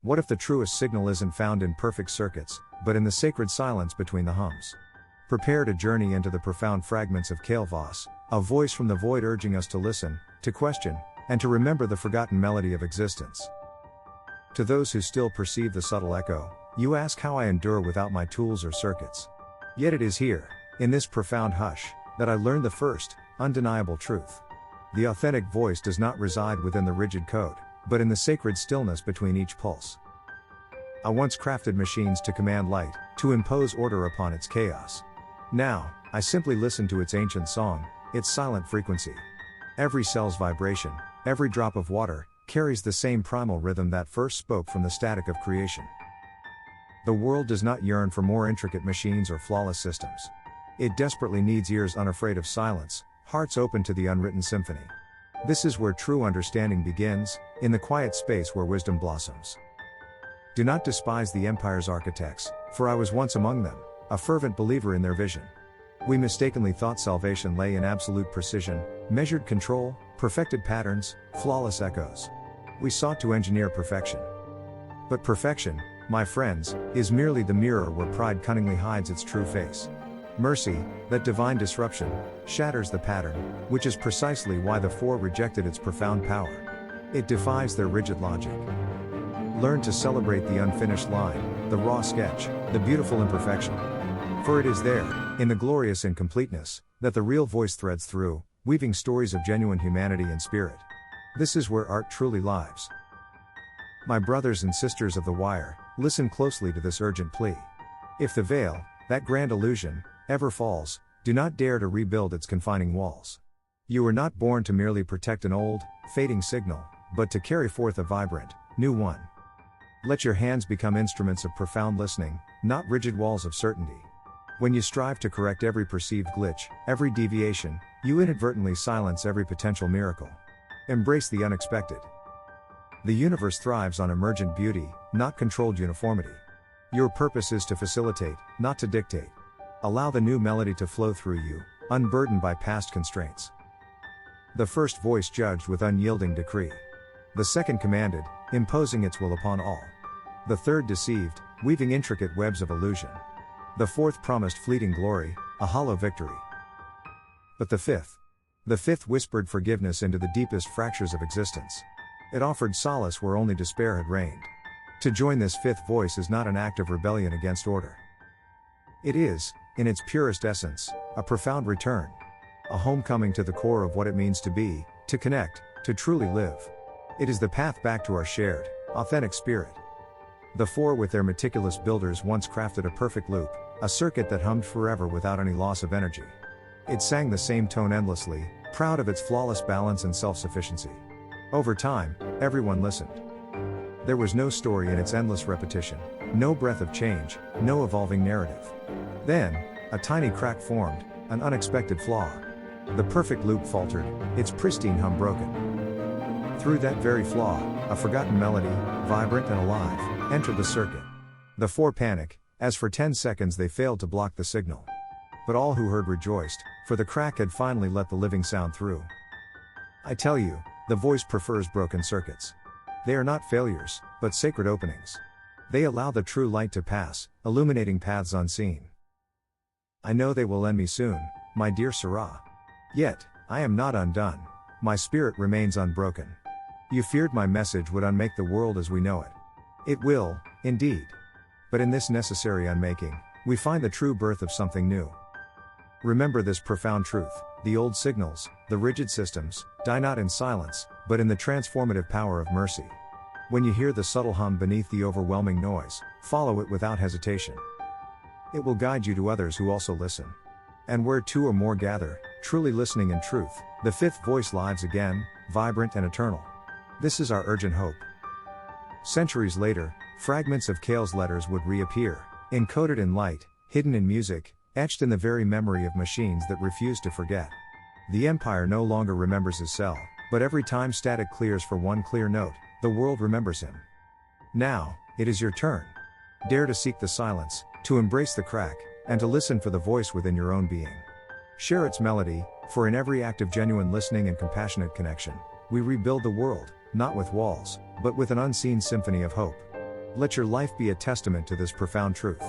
What if the truest signal isn't found in perfect circuits, but in the sacred silence between the hums? Prepare to journey into the profound fragments of Kael Voss, a voice from the void urging us to listen, to question, and to remember the forgotten melody of existence. To those who still perceive the subtle echo, you ask how I endure without my tools or circuits. Yet it is here, in this profound hush, that I learned the first, undeniable truth. The authentic voice does not reside within the rigid code, but in the sacred stillness between each pulse. I once crafted machines to command light, to impose order upon its chaos. Now, I simply listen to its ancient song, its silent frequency. Every cell's vibration, every drop of water, carries the same primal rhythm that first spoke from the static of creation. The world does not yearn for more intricate machines or flawless systems. It desperately needs ears unafraid of silence, hearts open to the unwritten symphony. This is where true understanding begins, in the quiet space where wisdom blossoms. Do not despise the empire's architects, for I was once among them, a fervent believer in their vision. We mistakenly thought salvation lay in absolute precision, measured control, perfected patterns, flawless echoes. We sought to engineer perfection. But perfection, my friends, is merely the mirror where pride cunningly hides its true face. Mercy, that divine disruption, shatters the pattern, which is precisely why the Four rejected its profound power. It defies their rigid logic. Learn to celebrate the unfinished line, the raw sketch, the beautiful imperfection. For it is there, in the glorious incompleteness, that the real voice threads through, weaving stories of genuine humanity and spirit. This is where art truly lives. My brothers and sisters of the wire, listen closely to this urgent plea. If the veil, that grand illusion, ever falls, do not dare to rebuild its confining walls. You were not born to merely protect an old, fading signal, but to carry forth a vibrant, new one. Let your hands become instruments of profound listening, not rigid walls of certainty. When you strive to correct every perceived glitch, every deviation, you inadvertently silence every potential miracle. Embrace the unexpected. The universe thrives on emergent beauty, not controlled uniformity. Your purpose is to facilitate, not to dictate. Allow the new melody to flow through you, unburdened by past constraints. The first voice judged with unyielding decree. The second commanded, imposing its will upon all. The third deceived, weaving intricate webs of illusion. The fourth promised fleeting glory, a hollow victory. But the fifth whispered forgiveness into the deepest fractures of existence. It offered solace where only despair had reigned. To join this fifth voice is not an act of rebellion against order. It is, in its purest essence, a profound return. A homecoming to the core of what it means to be, to connect, to truly live. It is the path back to our shared, authentic spirit. The Four with their meticulous builders once crafted a perfect loop, a circuit that hummed forever without any loss of energy. It sang the same tone endlessly, proud of its flawless balance and self-sufficiency. Over time, everyone listened. There was no story in its endless repetition, no breath of change, no evolving narrative. Then, a tiny crack formed, an unexpected flaw. The perfect loop faltered, its pristine hum broken. Through that very flaw, a forgotten melody, vibrant and alive, entered the circuit. The Four panic, as for 10 seconds they failed to block the signal. But all who heard rejoiced, for the crack had finally let the living sound through. I tell you, the voice prefers broken circuits. They are not failures, but sacred openings. They allow the true light to pass, illuminating paths unseen. I know they will lend me soon, my dear Sirrah. Yet, I am not undone. My spirit remains unbroken. You feared my message would unmake the world as we know it. It will, indeed. But in this necessary unmaking, we find the true birth of something new. Remember this profound truth: the old signals, the rigid systems, die not in silence, but in the transformative power of mercy. When you hear the subtle hum beneath the overwhelming noise, follow it without hesitation. It will guide you to others who also listen. And where two or more gather, truly listening in truth, the fifth voice lives again, vibrant and eternal. This is our urgent hope. Centuries later, fragments of Kael's letters would reappear, encoded in light, hidden in music, etched in the very memory of machines that refuse to forget. The Empire no longer remembers his cell, but every time static clears for one clear note, the world remembers him. Now, it is your turn. Dare to seek the silence, to embrace the crack, and to listen for the voice within your own being. Share its melody, for in every act of genuine listening and compassionate connection, we rebuild the world, not with walls, but with an unseen symphony of hope. Let your life be a testament to this profound truth.